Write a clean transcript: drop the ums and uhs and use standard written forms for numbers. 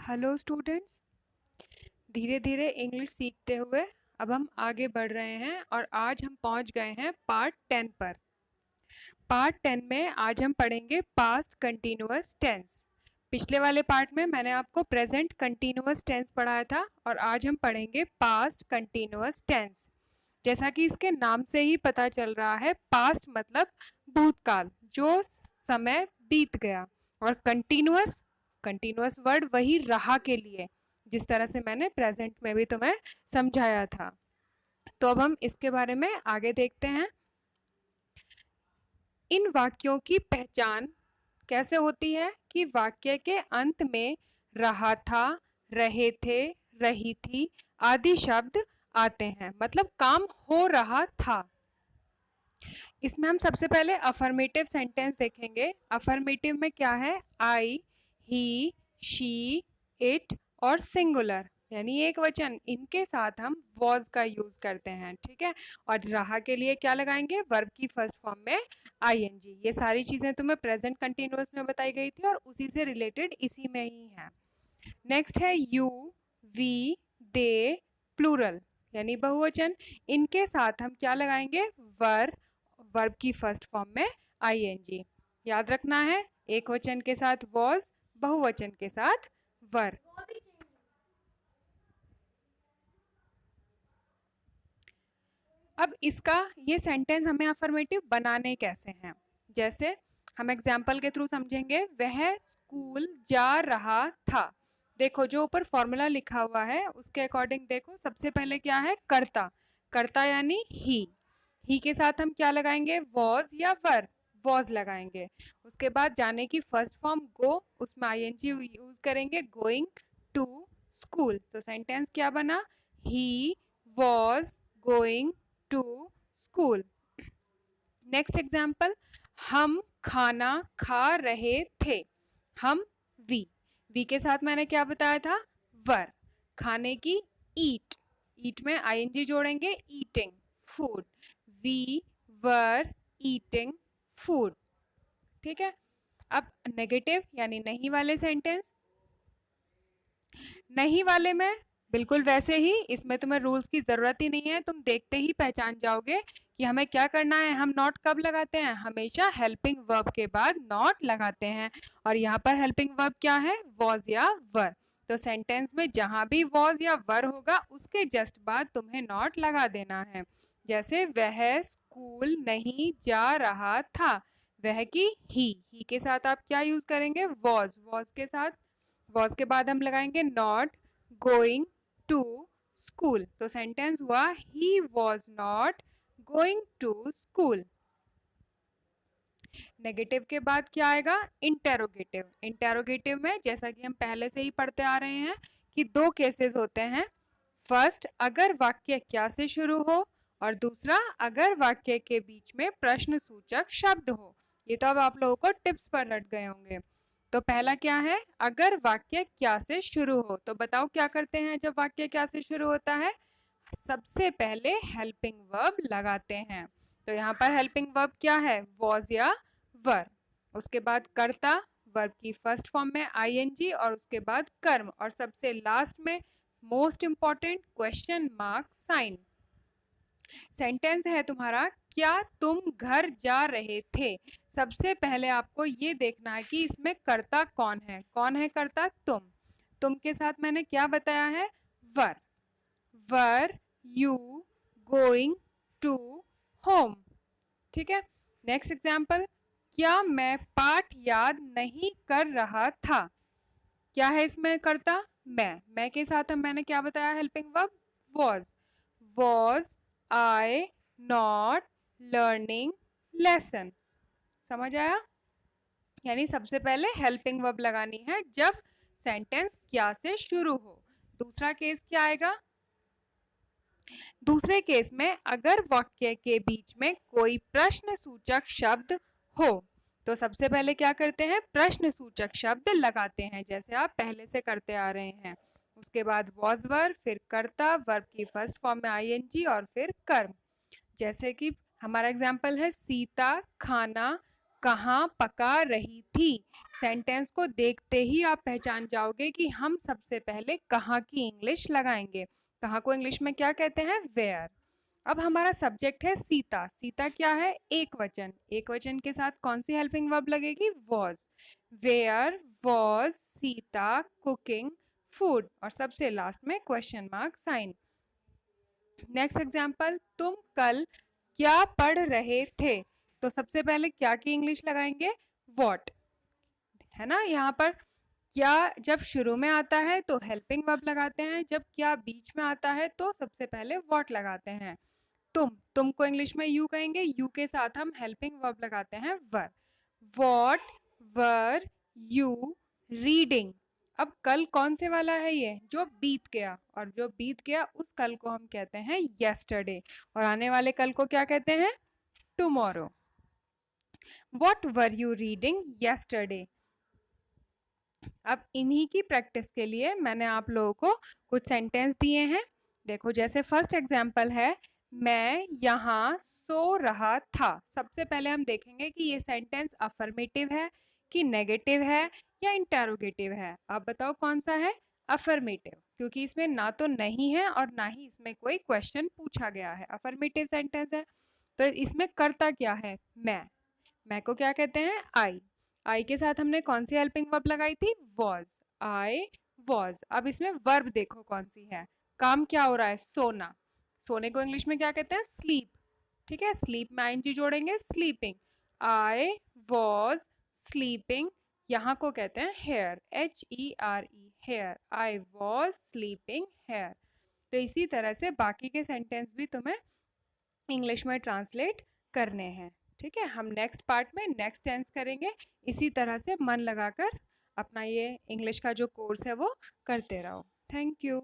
Hello students. धीरे धीरे English सीखते हुए अब हम आगे बढ़ रहे हैं और आज हम पहुंच गए हैं पार्ट 10 पर। पार्ट 10 में आज हम पढ़ेंगे पास्ट कंटिन्यूअस टेंस। पिछले वाले पार्ट में मैंने आपको प्रेजेंट कंटिन्यूअस टेंस पढ़ाया था और आज हम पढ़ेंगे पास्ट कंटिन्यूअस टेंस। जैसा कि इसके नाम से ही पता चल रहा है, पास्ट मतलब भूतकाल, जो समय बीत गया, और कंटिन्यूअस कंटिन्यूअस वर्ड वही रहा के लिए, जिस तरह से मैंने प्रेजेंट में भी तुम्हें समझाया था। तो अब हम इसके बारे में आगे देखते हैं। इन वाक्यों की पहचान कैसे होती है कि वाक्य के अंत में रहा था, रहे थे, रही थी आदि शब्द आते हैं, मतलब काम हो रहा था। इसमें हम सबसे पहले अफर्मेटिव सेंटेंस देखेंगे। अफर्मेटिव में क्या है? आई, ही, शी, इट और सिंगुलर यानी एक वचन, इनके साथ हम वॉज का यूज करते हैं। ठीक है। और रहा के लिए क्या लगाएंगे? वर्ब की फर्स्ट फॉर्म में आईएनजी। ये सारी चीजें तुम्हें प्रेजेंट कंटिन्यूअस में बताई गई थी और उसी से रिलेटेड इसी में ही है। नेक्स्ट है यू, वी, दे, प्लूरल यानी बहुवचन। इनके साथ हम क्या लगाएंगे? वर, वर्ब की फर्स्ट फॉर्म में आईएनजी। याद रखना है, एक वचन के साथ वॉज, बहुवचन के साथ वर। अब इसका ये सेंटेंस हमें अफर्मेटिव बनाने कैसे हैं, जैसे हम एग्जाम्पल के थ्रू समझेंगे। वह स्कूल जा रहा था। देखो जो ऊपर फॉर्मूला लिखा हुआ है उसके अकॉर्डिंग देखो, सबसे पहले क्या है? कर्ता। कर्ता यानी ही के साथ हम क्या लगाएंगे? वॉज या वर, वॉज लगाएंगे। उसके बाद जाने की फर्स्ट फॉर्म गो, उसमें आईएनजी यूज करेंगे, गोइंग टू स्कूल। तो सेंटेंस क्या बना? He was going to school. Next example, हम खाना खा रहे थे। हम वी के साथ मैंने क्या बताया था? वर। खाने की ईट, ईट में आईएनजी जोड़ेंगे, eating food. We were eating food. ठीक है। अब नेगेटिव यानी नहीं वाले सेंटेंस। नहीं वाले में बिल्कुल वैसे ही, इसमें तुम्हें रूल्स की जरूरत ही नहीं है, तुम देखते ही पहचान जाओगे कि हमें क्या करना है। हम नॉट कब लगाते हैं? हमेशा हेल्पिंग वर्ब के बाद नॉट लगाते हैं। और यहाँ पर हेल्पिंग वर्ब क्या है? वॉज या वर। तो सेंटेंस में जहां भी वॉज या वर होगा उसके जस्ट बाद तुम्हें नॉट लगा देना है। जैसे वह स्कूल नहीं जा रहा था, वह की ही के साथ आप क्या यूज करेंगे? वॉज। वॉज के साथ, वॉज के बाद हम लगाएंगे नॉट गोइंग टू स्कूल। तो सेंटेंस हुआ he was not going to school. Negative के बाद क्या आएगा? इंटेरोगेटिव। इंटेरोगेटिव में जैसा कि हम पहले से ही पढ़ते आ रहे हैं कि दो केसेस होते हैं। फर्स्ट, अगर वाक्य क्या से शुरू हो, और दूसरा अगर वाक्य के बीच में प्रश्न सूचक शब्द हो। ये तो अब आप लोगों को टिप्स पर लट गए होंगे। तो पहला क्या है? अगर वाक्य क्या से शुरू हो। तो बताओ क्या करते हैं जब वाक्य क्या से शुरू होता है? सबसे पहले हेल्पिंग वर्ब लगाते हैं। तो यहाँ पर हेल्पिंग वर्ब क्या है? वॉज या वर। उसके बाद कर्ता, वर्ब की फर्स्ट फॉर्म में आईएनजी, और उसके बाद कर्म, और सबसे लास्ट में most important question mark sign. Sentence है तुम्हारा, क्या तुम घर जा रहे थे। सबसे पहले आपको ये देखना है कि इसमें कर्ता कौन है। कौन है कर्ता? तुम के साथ मैंने क्या बताया है? Were. Were you going to home. ठीक है। नेक्स्ट एग्जाम्पल, क्या मैं पाठ याद नहीं कर रहा था। क्या है इसमें कर्ता? मैं के साथ मैंने क्या बताया? Helping verb was. Was I not learning lesson. समझ आया? यानी सबसे पहले हेल्पिंग वर्ब लगानी है जब सेंटेंस क्या से शुरू हो। दूसरा केस क्या आएगा? दूसरे केस में अगर वाक्य के बीच में कोई प्रश्न सूचक शब्द हो, तो सबसे पहले क्या करते हैं? प्रश्न सूचक शब्द लगाते हैं, जैसे आप पहले से करते आ रहे हैं। उसके बाद वॉज वर्ब, फिर कर्ता, वर्ब की फर्स्ट फॉर्म में आईएनजी, और फिर कर्म। जैसे कि हमारा एग्जाम्पल है, सीता खाना कहाँ पका रही थी। सेंटेंस को देखते ही आप पहचान जाओगे कि हम सबसे पहले कहाँ की इंग्लिश लगाएंगे। कहाँ को इंग्लिश में क्या कहते हैं, वेयर। अब हमारा सब्जेक्ट है सीता। सीता क्या है, एक वचन। एक वचन के साथ कौन सी हेल्पिंग वर्ब लगेगी, was. Where was Sita cooking food, और सबसे लास्ट में question mark sign. Next example, तुम कल क्या पढ़ रहे थे। तो सबसे पहले क्या की इंग्लिश लगाएंगे, वॉट, है ना। यहाँ पर क्या जब शुरू में आता है तो हेल्पिंग वर्ब लगाते हैं, जब क्या बीच में आता है तो सबसे पहले वॉट लगाते हैं। तुम को इंग्लिश में यू कहेंगे, यू के साथ हम हेल्पिंग वर्ब लगाते हैं were. What were you reading. अब कल कौन से वाला है, ये जो बीत गया, और जो बीत गया उस कल को हम कहते हैं येस्टरडे, और आने वाले कल को क्या कहते हैं, tomorrow. What were you reading yesterday. अब इन्हीं की प्रैक्टिस के लिए मैंने आप लोगों को कुछ सेंटेंस दिए हैं। देखो, जैसे फर्स्ट एग्जाम्पल है, मैं यहाँ सो रहा था। सबसे पहले हम देखेंगे कि ये सेंटेंस अफर्मेटिव है कि नेगेटिव है या इंटेरोगेटिव है। आप बताओ कौन सा है, अफर्मेटिव, क्योंकि इसमें ना तो नहीं है और ना ही इसमें कोई क्वेश्चन पूछा गया है। अफर्मेटिव सेंटेंस है तो इसमें करता क्या है, मैं को क्या कहते हैं, आई के साथ हमने कौन सी हेल्पिंग वर्ब लगाई थी, वॉज। I was. अब इसमें वर्ब देखो कौन सी है, काम क्या हो रहा है, सोना। सोने को इंग्लिश में क्या कहते हैं, स्लीप। ठीक है, स्लीप में आईएनजी जोड़ेंगे, स्लीपिंग। आई वॉज स्लीपिंग, यहाँ को कहते हैं here, HERE, here. I was sleeping here. तो इसी तरह से बाकी के सेंटेंस भी तुम्हें इंग्लिश में ट्रांसलेट करने हैं। ठीक है, हम नेक्स्ट पार्ट में नेक्स्ट टेंस करेंगे। इसी तरह से मन लगाकर अपना ये इंग्लिश का जो कोर्स है वो करते रहो। Thank you.